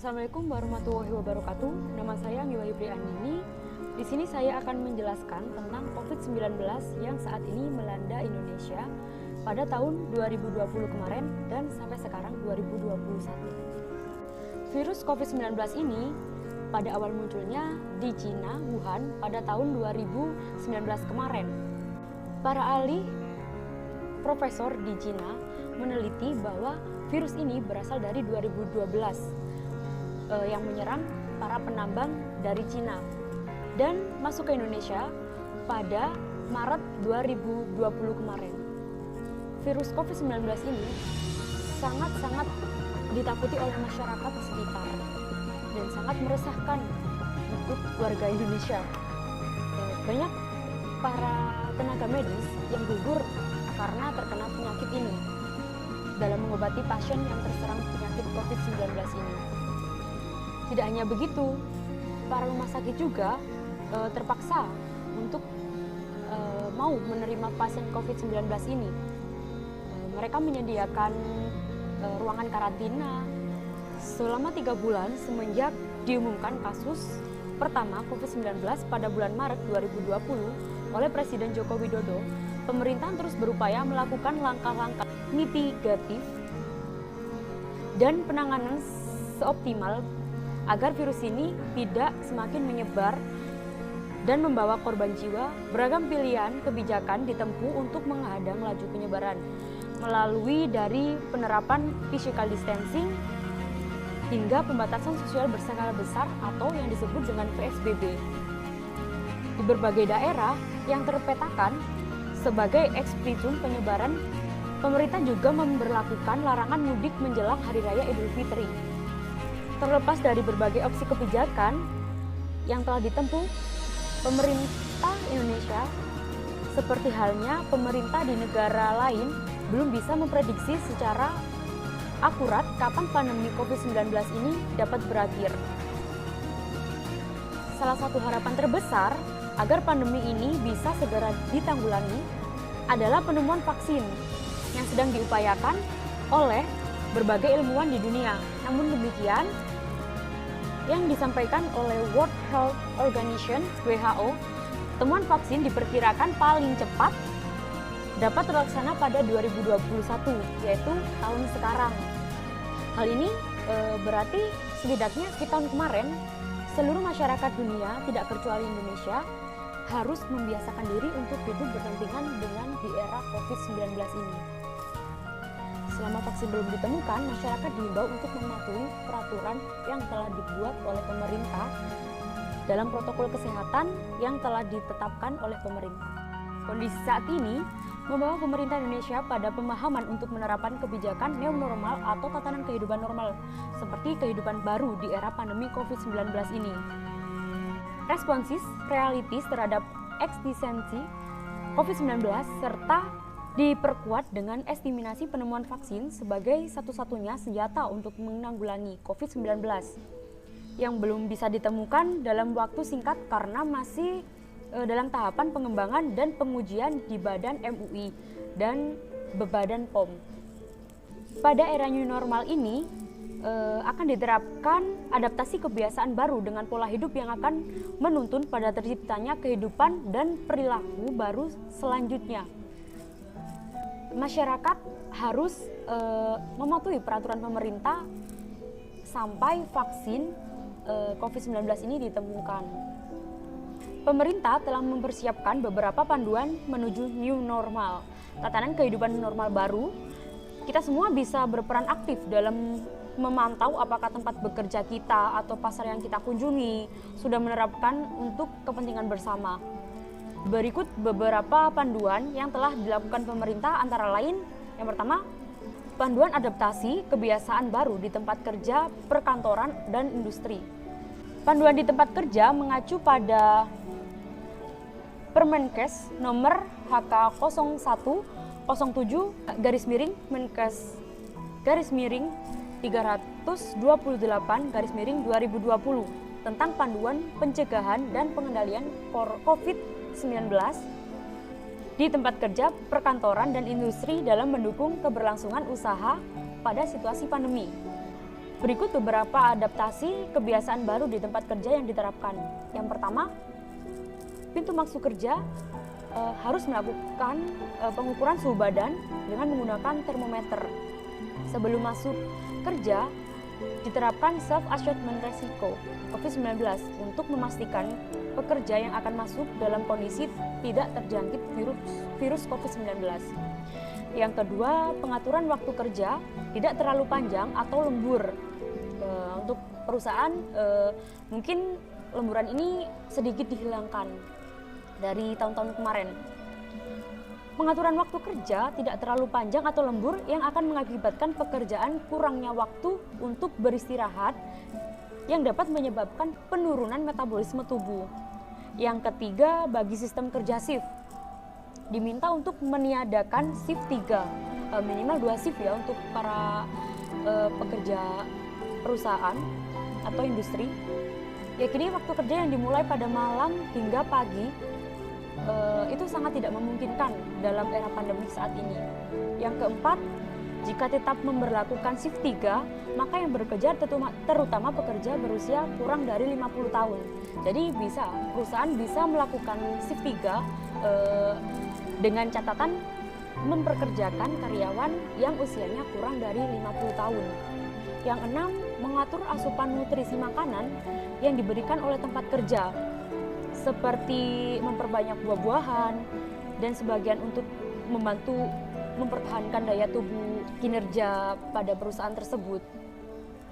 Assalamualaikum warahmatullahi wabarakatuh. Nama saya Miwa Hibrianini. Di sini saya akan menjelaskan tentang COVID-19 yang saat ini melanda Indonesia pada tahun 2020 kemarin dan sampai sekarang 2021. Virus COVID-19 ini pada awal munculnya di Cina, Wuhan, pada tahun 2019 kemarin. Para ahli profesor di Cina meneliti bahwa virus ini berasal dari 2012 yang menyerang para penambang dari Cina dan masuk ke Indonesia pada Maret 2020 kemarin. Virus COVID-19 ini sangat-sangat ditakuti oleh masyarakat sekitar dan sangat meresahkan untuk warga Indonesia. Banyak para tenaga medis yang gugur karena terkena penyakit ini dalam mengobati pasien yang terserang penyakit COVID-19 ini. Tidak hanya begitu, para rumah sakit juga terpaksa untuk mau menerima pasien COVID-19 ini. Mereka menyediakan ruangan karantina selama 3 bulan semenjak diumumkan kasus pertama COVID-19 pada bulan Maret 2020 oleh Presiden Joko Widodo. Pemerintah terus berupaya melakukan langkah-langkah mitigatif dan penanganan seoptimal agar virus ini tidak semakin menyebar dan membawa korban jiwa. Beragam pilihan kebijakan ditempuh untuk menghadang laju penyebaran melalui dari penerapan physical distancing hingga pembatasan sosial berskala besar atau yang disebut dengan PSBB. Di berbagai daerah yang terpetakan sebagai epicentrum penyebaran, pemerintah juga memberlakukan larangan mudik menjelang Hari Raya Idul Fitri. Terlepas dari berbagai opsi kebijakan yang telah ditempuh, pemerintah Indonesia seperti halnya pemerintah di negara lain belum bisa memprediksi secara akurat kapan pandemi COVID-19 ini dapat berakhir. Salah satu harapan terbesar agar pandemi ini bisa segera ditanggulangi adalah penemuan vaksin yang sedang diupayakan oleh berbagai ilmuwan di dunia. Namun demikian, yang disampaikan oleh World Health Organization (WHO), temuan vaksin diperkirakan paling cepat dapat terlaksana pada 2021, yaitu tahun sekarang. Hal ini berarti setidaknya sekitar tahun kemarin, seluruh masyarakat dunia, tidak kecuali Indonesia, harus membiasakan diri untuk hidup berdampingan dengan di era COVID-19 ini. Selama vaksin belum ditemukan, masyarakat diimbau untuk mematuhi peraturan yang telah dibuat oleh pemerintah dalam protokol kesehatan yang telah ditetapkan oleh pemerintah. Kondisi saat ini membawa pemerintah Indonesia pada pemahaman untuk menerapkan kebijakan new normal atau tatanan kehidupan normal seperti kehidupan baru di era pandemi COVID-19 ini. Responsif realitis terhadap eksistensi COVID-19 serta diperkuat dengan estimasi penemuan vaksin sebagai satu-satunya senjata untuk menanggulangi COVID-19 yang belum bisa ditemukan dalam waktu singkat karena masih dalam tahapan pengembangan dan pengujian di Badan MUI dan Badan POM. Pada era new normal ini akan diterapkan adaptasi kebiasaan baru dengan pola hidup yang akan menuntun pada terciptanya kehidupan dan perilaku baru selanjutnya. Masyarakat harus mematuhi peraturan pemerintah sampai vaksin COVID-19 ini ditemukan. Pemerintah telah mempersiapkan beberapa panduan menuju new normal, tatanan kehidupan normal baru. Kita semua bisa berperan aktif dalam memantau apakah tempat bekerja kita atau pasar yang kita kunjungi sudah menerapkan untuk kepentingan bersama. Berikut beberapa panduan yang telah dilakukan pemerintah, antara lain, yang pertama, panduan adaptasi kebiasaan baru di tempat kerja, perkantoran, dan industri. Panduan di tempat kerja mengacu pada Permenkes nomor HK01-07-Menkes-328-2020 tentang panduan pencegahan dan pengendalian COVID-19 di tempat kerja, perkantoran, dan industri dalam mendukung keberlangsungan usaha pada situasi pandemi. Berikut beberapa adaptasi kebiasaan baru di tempat kerja yang diterapkan. Yang pertama, pintu masuk kerja harus melakukan pengukuran suhu badan dengan menggunakan termometer. Sebelum masuk kerja, diterapkan self-assessment resiko COVID-19 untuk memastikan pekerja yang akan masuk dalam kondisi tidak terjangkit virus COVID-19. Yang kedua, pengaturan waktu kerja tidak terlalu panjang atau lembur. Untuk perusahaan, mungkin lemburan ini sedikit dihilangkan dari tahun-tahun kemarin. Pengaturan waktu kerja tidak terlalu panjang atau lembur yang akan mengakibatkan pekerjaan kurangnya waktu untuk beristirahat yang dapat menyebabkan penurunan metabolisme tubuh. Yang ketiga, bagi sistem kerja shift, diminta untuk meniadakan shift 3, minimal 2 shift ya untuk para pekerja perusahaan atau industri. Yakini waktu kerja yang dimulai pada malam hingga pagi itu sangat tidak memungkinkan dalam era pandemi saat ini. Yang keempat, jika tetap memberlakukan shift 3, maka yang bekerja terutama pekerja berusia kurang dari 50 tahun. Jadi perusahaan bisa melakukan shift 3 dengan catatan memperkerjakan karyawan yang usianya kurang dari 50 tahun. Yang enam, mengatur asupan nutrisi makanan yang diberikan oleh tempat kerja, seperti memperbanyak buah-buahan dan sebagian untuk membantu mempertahankan daya tubuh kinerja pada perusahaan tersebut.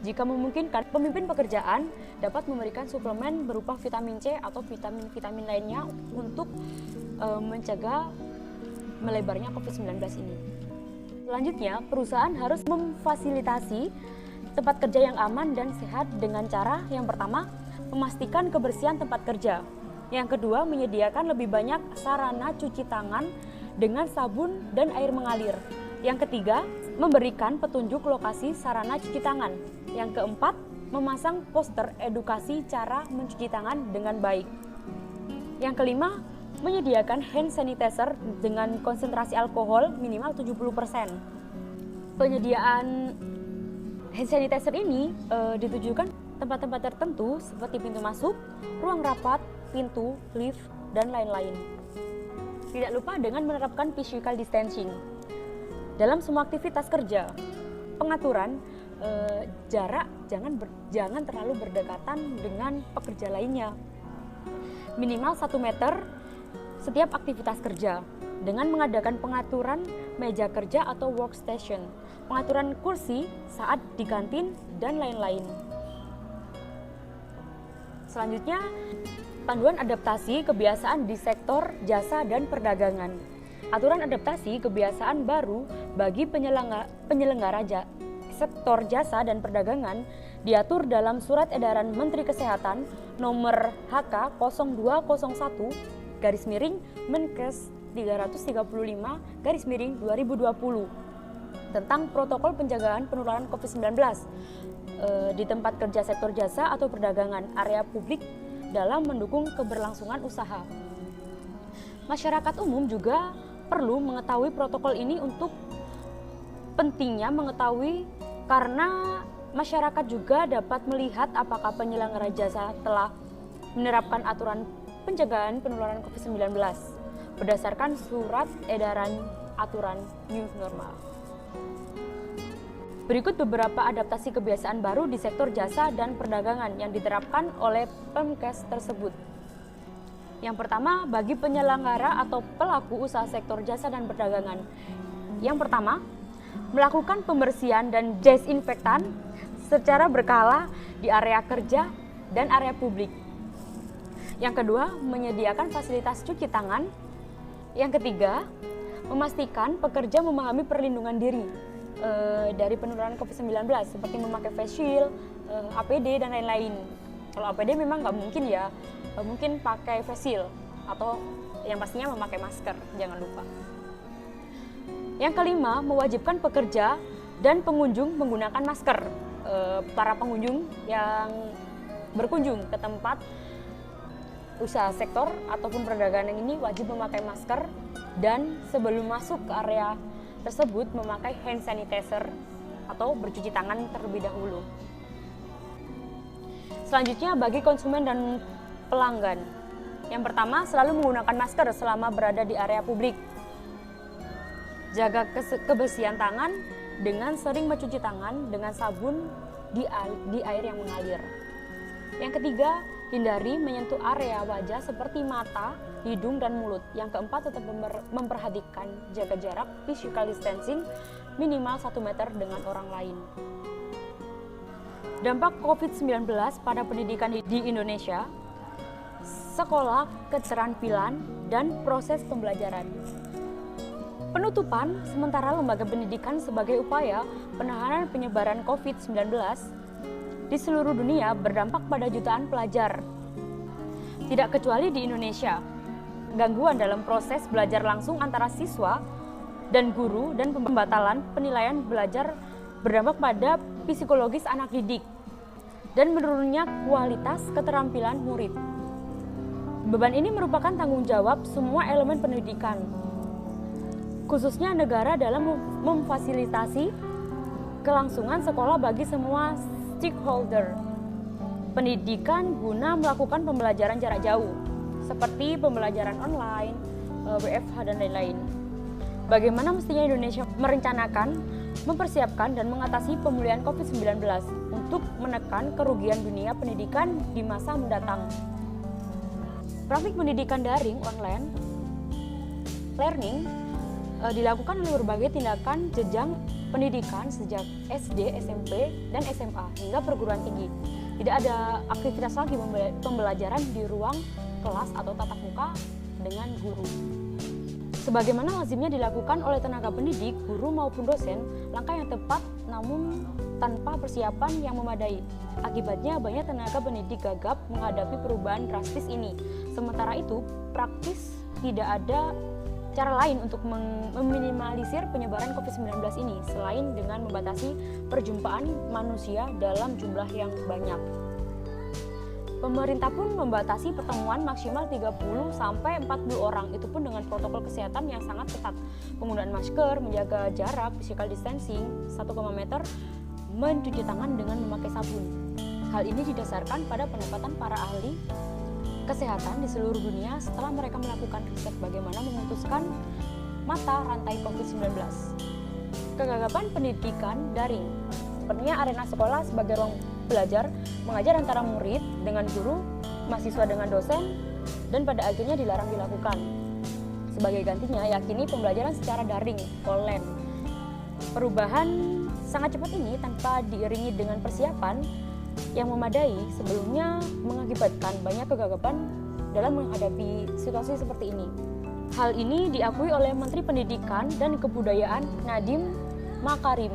Jika memungkinkan, pemimpin pekerjaan dapat memberikan suplemen berupa vitamin C atau vitamin-vitamin lainnya untuk mencegah melebarnya COVID-19 ini. Selanjutnya, perusahaan harus memfasilitasi tempat kerja yang aman dan sehat dengan cara yang pertama, memastikan kebersihan tempat kerja. Yang kedua, menyediakan lebih banyak sarana cuci tangan dengan sabun dan air mengalir. Yang ketiga, memberikan petunjuk lokasi sarana cuci tangan. Yang keempat, memasang poster edukasi cara mencuci tangan dengan baik. Yang kelima, menyediakan hand sanitizer dengan konsentrasi alkohol minimal 70%. Penyediaan hand sanitizer ini ditujukan tempat-tempat tertentu seperti pintu masuk, ruang rapat, pintu, lift, dan lain-lain. Tidak lupa dengan menerapkan physical distancing dalam semua aktivitas kerja. Pengaturan jarak jangan terlalu berdekatan dengan pekerja lainnya. Minimal 1 meter setiap aktivitas kerja dengan mengadakan pengaturan meja kerja atau workstation, pengaturan kursi saat di kantin, dan lain-lain. Selanjutnya, panduan adaptasi kebiasaan di sektor jasa dan perdagangan. Aturan adaptasi kebiasaan baru bagi penyelenggara sektor jasa dan perdagangan diatur dalam Surat Edaran Menteri Kesehatan nomor HK 0201/Menkes 335/2020 tentang protokol penjagaan penularan COVID-19 di tempat kerja sektor jasa atau perdagangan area publik dalam mendukung keberlangsungan usaha. Masyarakat umum juga perlu mengetahui protokol ini untuk pentingnya mengetahui karena masyarakat juga dapat melihat apakah penyelenggara jasa telah menerapkan aturan penjagaan penularan COVID-19 berdasarkan surat edaran aturan new normal. Berikut beberapa adaptasi kebiasaan baru di sektor jasa dan perdagangan yang diterapkan oleh Pemkes tersebut. Yang pertama, bagi penyelenggara atau pelaku usaha sektor jasa dan perdagangan. Yang pertama, melakukan pembersihan dan desinfektan secara berkala di area kerja dan area publik. Yang kedua, menyediakan fasilitas cuci tangan. Yang ketiga, memastikan pekerja memahami perlindungan diri dari penularan COVID-19 seperti memakai face shield, APD, dan lain-lain. Kalau APD memang nggak mungkin ya, mungkin pakai face shield atau yang pastinya memakai masker, jangan lupa. Yang kelima, mewajibkan pekerja dan pengunjung menggunakan masker. Para pengunjung yang berkunjung ke tempat usaha sektor ataupun perdagangan ini wajib memakai masker dan sebelum masuk ke area tersebut memakai hand sanitizer atau bercuci tangan terlebih dahulu. Selanjutnya bagi konsumen dan pelanggan. Yang pertama, selalu menggunakan masker selama berada di area publik. Jaga kebersihan tangan dengan sering mencuci tangan dengan sabun di air yang mengalir. Yang ketiga, hindari menyentuh area wajah seperti mata, hidung, dan mulut. Yang keempat, tetap memperhatikan jaga jarak physical distancing minimal 1 meter dengan orang lain. Dampak COVID-19 pada pendidikan di Indonesia, sekolah, keterampilan, dan proses pembelajaran. Penutupan sementara lembaga pendidikan sebagai upaya penahanan penyebaran COVID-19 di seluruh dunia berdampak pada jutaan pelajar. Tidak kecuali di Indonesia, gangguan dalam proses belajar langsung antara siswa dan guru dan pembatalan penilaian belajar berdampak pada psikologis anak didik dan menurunnya kualitas keterampilan murid. Beban ini merupakan tanggung jawab semua elemen pendidikan, khususnya negara dalam memfasilitasi kelangsungan sekolah bagi semua stakeholder pendidikan guna melakukan pembelajaran jarak jauh, seperti pembelajaran online, WFH, dan lain-lain. Bagaimana mestinya Indonesia merencanakan, mempersiapkan, dan mengatasi pemulihan COVID-19 untuk menekan kerugian dunia pendidikan di masa mendatang. Praktik pendidikan daring online learning dilakukan oleh berbagai tindakan jenjang pendidikan sejak SD, SMP, dan SMA hingga perguruan tinggi. Tidak ada aktivitas lagi pembelajaran di ruang kelas atau tatap muka dengan guru. Sebagaimana lazimnya dilakukan oleh tenaga pendidik, guru maupun dosen, langkah yang tepat namun tanpa persiapan yang memadai. Akibatnya banyak tenaga pendidik gagap menghadapi perubahan drastis ini. Sementara itu, praktis tidak ada cara lain untuk meminimalisir penyebaran COVID-19 ini selain dengan membatasi perjumpaan manusia dalam jumlah yang banyak. Pemerintah pun membatasi pertemuan maksimal 30-40 orang, itu pun dengan protokol kesehatan yang sangat ketat. Penggunaan masker, menjaga jarak, physical distancing 1 meter, mencuci tangan dengan memakai sabun. Hal ini didasarkan pada pendapatan para ahli kesehatan di seluruh dunia setelah mereka melakukan riset bagaimana memutuskan mata rantai COVID-19. Kegagapan pendidikan daring, sepertinya arena sekolah sebagai ruang belajar, mengajar antara murid dengan guru, mahasiswa dengan dosen, dan pada akhirnya dilarang dilakukan. Sebagai gantinya, yakini pembelajaran secara daring, online. Perubahan sangat cepat ini tanpa diiringi dengan persiapan yang memadai sebelumnya mengakibatkan banyak kegagapan dalam menghadapi situasi seperti ini. Hal ini diakui oleh Menteri Pendidikan dan Kebudayaan Nadiem Makarim.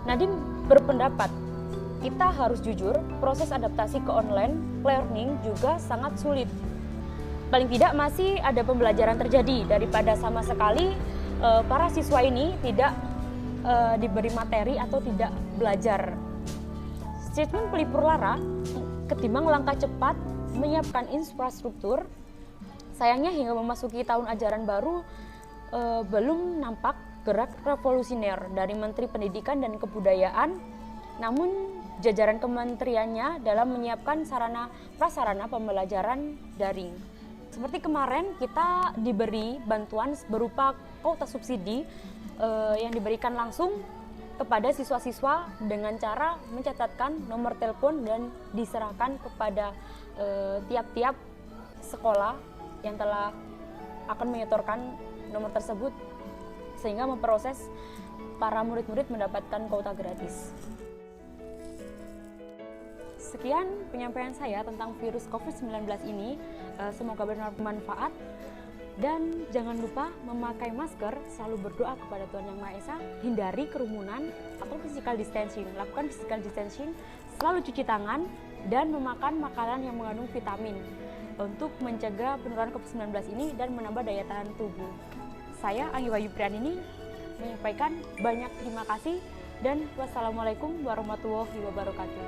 Nadiem berpendapat, kita harus jujur, proses adaptasi ke online learning juga sangat sulit. Paling tidak masih ada pembelajaran terjadi daripada sama sekali para siswa ini tidak diberi materi atau tidak belajar. Statement pelipur lara, ketimbang langkah cepat menyiapkan infrastruktur, sayangnya hingga memasuki tahun ajaran baru belum nampak gerak revolusioner dari Menteri Pendidikan dan Kebudayaan, namun jajaran kementeriannya dalam menyiapkan sarana prasarana pembelajaran daring. Seperti kemarin kita diberi bantuan berupa kuota subsidi yang diberikan langsung kepada siswa-siswa dengan cara mencatatkan nomor telepon dan diserahkan kepada tiap-tiap sekolah yang telah akan menyetorkan nomor tersebut sehingga memproses para murid-murid mendapatkan kuota gratis. Sekian penyampaian saya tentang virus COVID-19 ini, semoga bermanfaat. Dan jangan lupa memakai masker, selalu berdoa kepada Tuhan Yang Maha Esa, hindari kerumunan atau physical distancing. Lakukan physical distancing, selalu cuci tangan, dan memakan makanan yang mengandung vitamin untuk mencegah penularan COVID-19 ini dan menambah daya tahan tubuh. Saya Anggi Wayu Prianini menyampaikan banyak terima kasih dan wassalamualaikum warahmatullahi wabarakatuh.